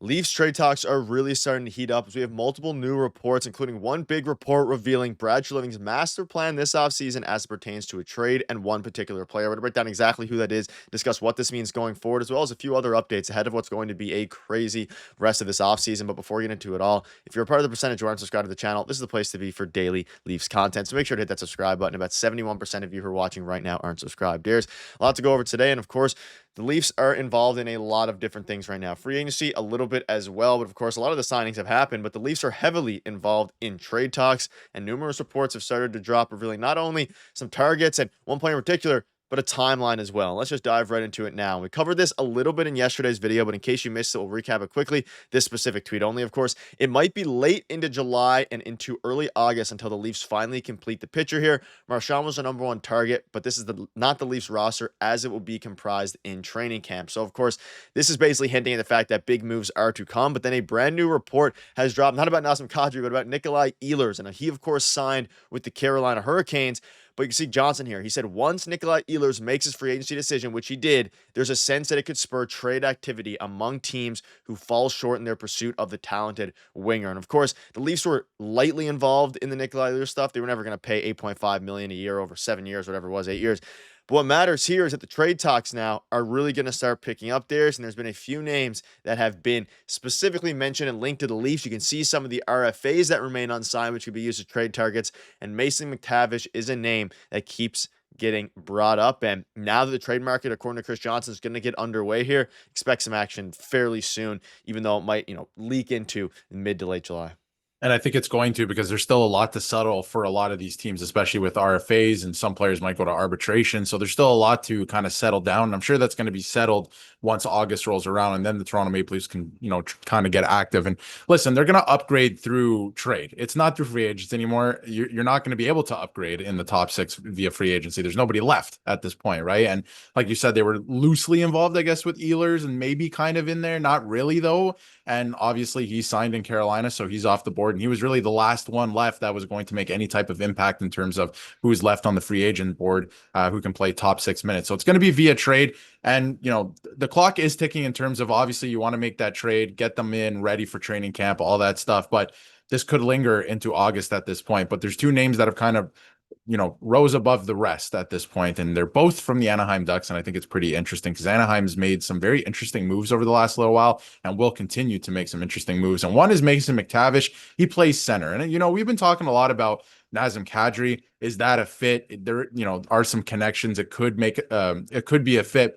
Leafs trade talks are really starting to heat up as we have multiple new reports, including one big report revealing Brad Treliving's master plan this offseason as it pertains to a trade and one particular player. We're going to break down exactly who that is, discuss what this means going forward, as well as a few other updates ahead of what's going to be a crazy rest of this offseason. But before we get into it all, if you're a part of the percentage who aren't subscribed to the channel, this is the place to be for daily Leafs content. So make sure to hit that subscribe button. About 71% of you who are watching right now aren't subscribed. There's a lot to go over today, and of course, the Leafs are involved in a lot of different things right now. Free agency, a little bit as well, but of course, a lot of the signings have happened. But the Leafs are heavily involved in trade talks, and numerous reports have started to drop, revealing not only some targets and one player in particular, but a timeline as well. Let's just dive right into it now. We covered this a little bit in yesterday's video, but in case you missed it, we'll recap it quickly. This specific tweet only, of course. It might be late into July and into early August until the Leafs finally complete the picture here. Marchand was the number one target, but this is not the Leafs roster as it will be comprised in training camp. So, of course, this is basically hinting at the fact that big moves are to come, but then a brand new report has dropped, not about Nazem Kadri, but about Nikolai Ehlers. And he, of course, signed with the Carolina Hurricanes. But you can see Johnson here. He said once Nikolai Ehlers makes his free agency decision, which he did, there's a sense that it could spur trade activity among teams who fall short in their pursuit of the talented winger. And of course, the Leafs were lightly involved in the Nikolai Ehlers stuff. They were never going to pay $8.5 million a year over 7 years, whatever it was, 8 years. But what matters here is that the trade talks now are really going to start picking up theirs, and there's been a few names that have been specifically mentioned and linked to the Leafs. You can see some of the RFAs that remain unsigned, which could be used as trade targets, and Mason McTavish is a name that keeps getting brought up. And now that the trade market, according to Chris Johnson, is going to get underway here, expect some action fairly soon, even though it might, leak into mid to late July. And I think it's going to, because there's still a lot to settle for a lot of these teams, especially with RFAs, and some players might go to arbitration. So there's still a lot to kind of settle down. And I'm sure that's going to be settled once August rolls around, and then the Toronto Maple Leafs can, kind of get active. And listen, they're going to upgrade through trade. It's not through free agents anymore. You're not going to be able to upgrade in the top six via free agency. There's nobody left at this point, right? And like you said, they were loosely involved, I guess, with Ehlers and maybe kind of in there. Not really, though. And obviously he signed in Carolina, so he's off the board. And he was really the last one left that was going to make any type of impact in terms of who's left on the free agent board, who can play top 6 minutes. So it's going to be via trade. And, the clock is ticking in terms of, obviously you want to make that trade, get them in ready for training camp, all that stuff. But this could linger into August at this point. But there's two names that have kind of, rose above the rest at this point, and they're both from the Anaheim Ducks. And I think it's pretty interesting because Anaheim's made some very interesting moves over the last little while and will continue to make some interesting moves. And one is Mason McTavish. He plays center. And, we've been talking a lot about Nazem Kadri. Is that a fit? There, are some connections. It could be a fit.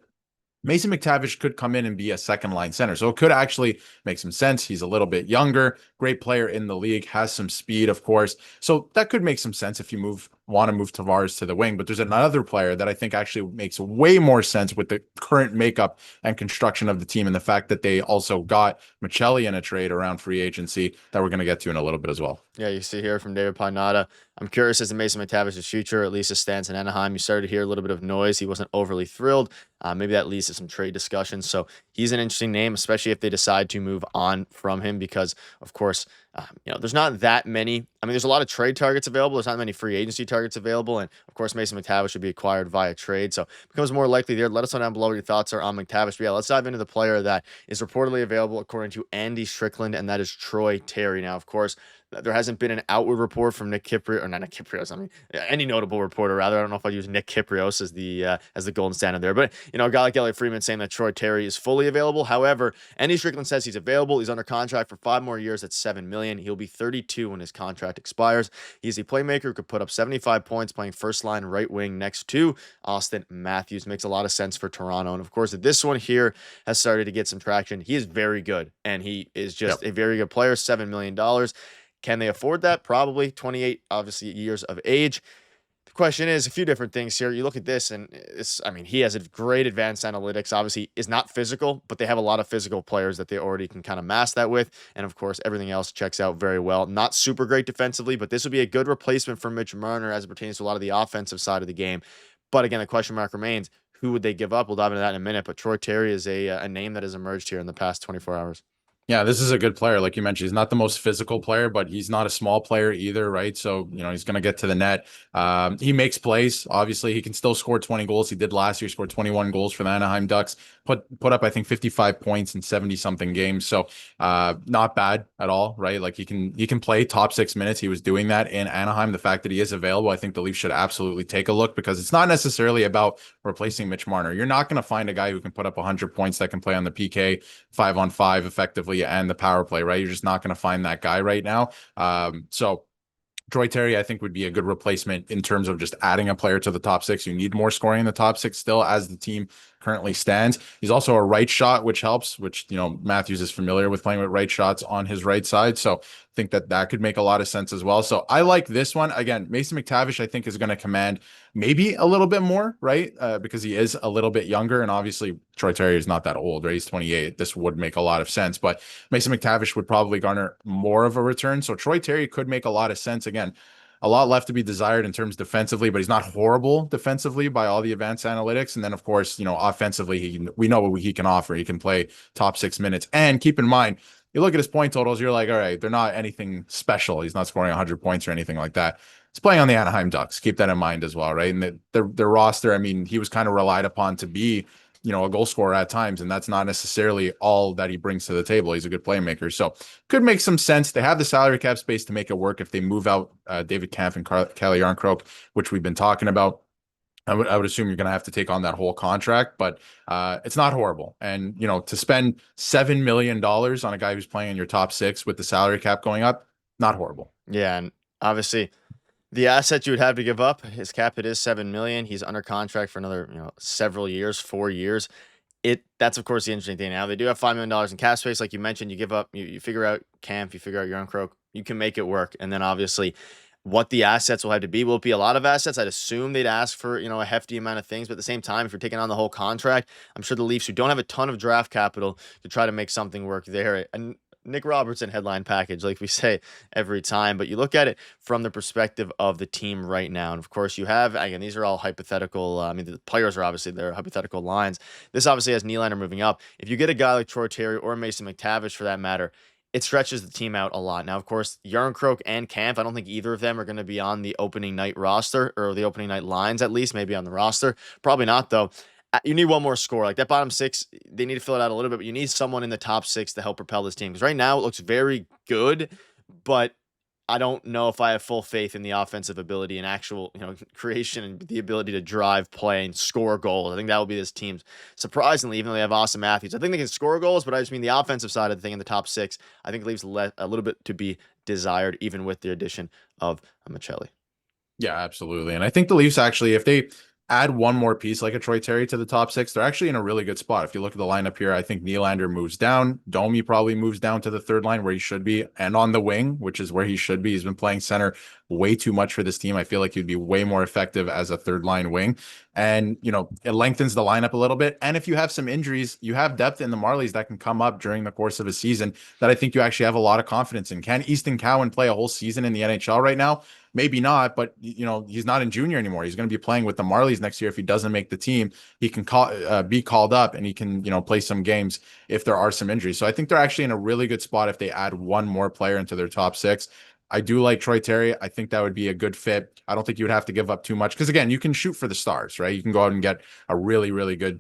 Mason McTavish could come in and be a second line center. So it could actually make some sense. He's a little bit younger, great player in the league, has some speed, of course. So that could make some sense if you want to move Tavares to the wing. But there's another player that I think actually makes way more sense with the current makeup and construction of the team, and the fact that they also got Michelli in a trade around free agency that we're going to get to in a little bit as well. Yeah, you see here from David Pinata. I'm curious as to Mason McTavish's future, at least his stance in Anaheim. You started to hear a little bit of noise. He wasn't overly thrilled. Maybe that leads to some trade discussions. So he's an interesting name, especially if they decide to move on from him, because, of course, there's not that many. I mean, there's a lot of trade targets available. There's not many free agency targets available. And, of course, Mason McTavish should be acquired via trade. So it becomes more likely there. Let us know down below what your thoughts are on McTavish. But yeah, let's dive into the player that is reportedly available, according to Andy Strickland, and that is Troy Terry. Now, of course, there hasn't been an outward report from Nick Kyprios, or not Nick Kyprios, I mean, any notable reporter, rather. I don't know if I'd use Nick Kyprios as the golden standard there. But, a guy like Elliot Friedman saying that Troy Terry is fully available. However, Andy Strickland says he's available. He's under contract for 5 more years at $7 million. He'll be 32 when his contract expires. He's a playmaker who could put up 75 points playing first line right wing next to Austin Matthews. Makes a lot of sense for Toronto. And, of course, this one here has started to get some traction. He is very good, and he is just a very good player. $7 million. Can they afford that? Probably. 28, obviously, years of age. The question is a few different things here. You look at this, and he has a great advanced analytics. Obviously, is not physical, but they have a lot of physical players that they already can kind of mask that with. And, of course, everything else checks out very well. Not super great defensively, but this would be a good replacement for Mitch Marner as it pertains to a lot of the offensive side of the game. But, again, the question mark remains, who would they give up? We'll dive into that in a minute. But Troy Terry is a name that has emerged here in the past 24 hours. Yeah, this is a good player. Like you mentioned, he's not the most physical player, but he's not a small player either, right? So, he's going to get to the net. He makes plays. Obviously, he can still score 20 goals. He did last year, scored 21 goals for the Anaheim Ducks, put up, I think, 55 points in 70 something games. So, not bad at all, right? Like he can play top 6 minutes. He was doing that in Anaheim. The fact that he is available, I think the Leafs should absolutely take a look, because it's not necessarily about replacing Mitch Marner. You're not going to find a guy who can put up 100 points that can play on the PK 5-on-5 effectively and the power play, right? You're just not going to find that guy right now. So Troy Terry, I think, would be a good replacement in terms of just adding a player to the top six. You need more scoring in the top six still, as the team currently stands. He's also a right shot, which helps, which, Matthews is familiar with playing with right shots on his right side. So I think that could make a lot of sense as well. So I like this one. Again, Mason McTavish, I think, is going to command maybe a little bit more, right? Because he is a little bit younger. And obviously, Troy Terry is not that old, right? He's 28. This would make a lot of sense. But Mason McTavish would probably garner more of a return. So Troy Terry could make a lot of sense. Again, a lot left to be desired in terms defensively, but he's not horrible defensively by all the advanced analytics. And then, of course, offensively, we know what he can offer. He can play top 6 minutes. And keep in mind, you look at his point totals, you're like, all right, they're not anything special. He's not scoring 100 points or anything like that. He's playing on the Anaheim Ducks. Keep that in mind as well, right? And their roster, I mean, he was kind of relied upon to be a goal scorer at times, and that's not necessarily all that he brings to the table. He's a good playmaker, so could make some sense. They have the salary cap space to make it work if they move out David Kampf and Calle Yarncroke, which we've been talking about. I would assume you're going to have to take on that whole contract, but it's not horrible. And to spend $7 million on a guy who's playing in your top six with the salary cap going up, not horrible. Yeah, and obviously the asset you would have to give up, his cap hit is 7 million. He's under contract for another, several years, 4 years. That's of course the interesting thing. Now they do have $5 million in cap space, like you mentioned. You give up, you figure out Camp, you figure out Yarncroke, you can make it work. And then obviously, what the assets will have to be. Will it be a lot of assets? I'd assume they'd ask for a hefty amount of things, but at the same time, if you're taking on the whole contract, I'm sure the Leafs, who don't have a ton of draft capital, to try to make something work there. And Nick Robertson headline package, like we say every time, but you look at it from the perspective of the team right now. And of course, you have, again, these are all hypothetical. I mean, the players are obviously their hypothetical lines. This obviously has Nylander moving up. If you get a guy like Troy Terry or Mason McTavish for that matter, it stretches the team out a lot. Now, of course, Yarncroke and Camp, I don't think either of them are going to be on the opening night roster, or the opening night lines at least, maybe on the roster. Probably not, though. You need one more score. Like that bottom six, they need to fill it out a little bit, but you need someone in the top six to help propel this team. Because right now it looks very good, but I don't know if I have full faith in the offensive ability and actual, creation and the ability to drive, play, and score goals. I think that will be this team's, surprisingly, even though they have Austin Matthews. I think they can score goals, but I just mean the offensive side of the thing in the top six, I think leaves a little bit to be desired, even with the addition of Michelli. Yeah, absolutely. And I think the Leafs actually, if they add one more piece like a Troy Terry to the top six, they're actually in a really good spot. If you look at the lineup here, I think Nylander moves down. Domi probably moves down to the third line where he should be, and on the wing, which is where he should be. He's been playing center way too much for this team. I feel like he'd be way more effective as a third line wing. And, it lengthens the lineup a little bit. And if you have some injuries, you have depth in the Marlies that can come up during the course of a season that I think you actually have a lot of confidence in. Can Easton Cowan play a whole season in the NHL right now? Maybe not, but he's not in junior anymore. He's going to be playing with the Marlies next year. If he doesn't make the team, he can be called up, and he can play some games if there are some injuries. So I think they're actually in a really good spot if they add one more player into their top six. I do like Troy Terry. I think that would be a good fit. I don't think you would have to give up too much, because again, you can shoot for the stars, right? You can go out and get a really, really good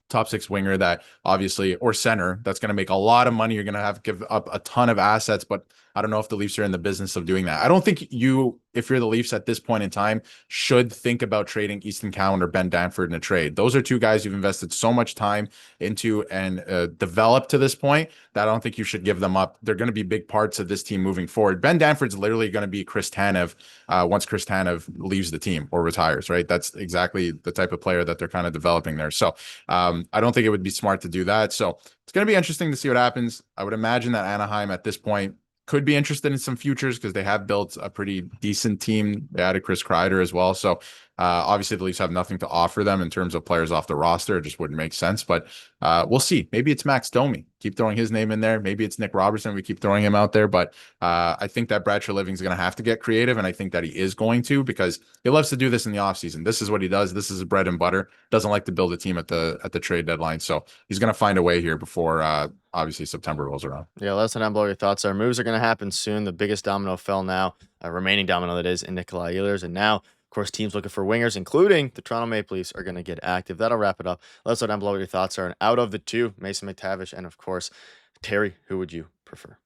top six winger that obviously, or center, that's going to make a lot of money. You're going to have to give up a ton of assets, but I don't know if the Leafs are in the business of doing that. I don't think you, if you're the Leafs at this point in time, should think about trading Easton Cowan or Ben Danford in a trade. Those are two guys you've invested so much time into and developed to this point that I don't think you should give them up. They're going to be big parts of this team moving forward. Ben Danford's literally going to be Chris Tanev once Chris Tanev leaves the team or retires, right? That's exactly the type of player that they're kind of developing there. So I don't think it would be smart to do that. So it's going to be interesting to see what happens. I would imagine that Anaheim at this point could be interested in some futures because they have built a pretty decent team. They added Chris Kreider as well. So Obviously, the Leafs have nothing to offer them in terms of players off the roster. It just wouldn't make sense. But we'll see. Maybe it's Max Domi. Keep throwing his name in there. Maybe it's Nick Robertson. We keep throwing him out there. But I think that Brad Treliving is going to have to get creative. And I think that he is going to, because he loves to do this in the offseason. This is what he does. This is his bread and butter. Doesn't like to build a team at the trade deadline. So he's going to find a way here before obviously September rolls around. Yeah, let us know down below your thoughts. Our moves are going to happen soon. The biggest domino fell now, remaining domino that is, in Nikolai Ehlers. And now, of course, teams looking for wingers, including the Toronto Maple Leafs, are going to get active. That'll wrap it up. Let us know down below what your thoughts are. And out of the two, Mason McTavish and, of course, Terry, who would you prefer?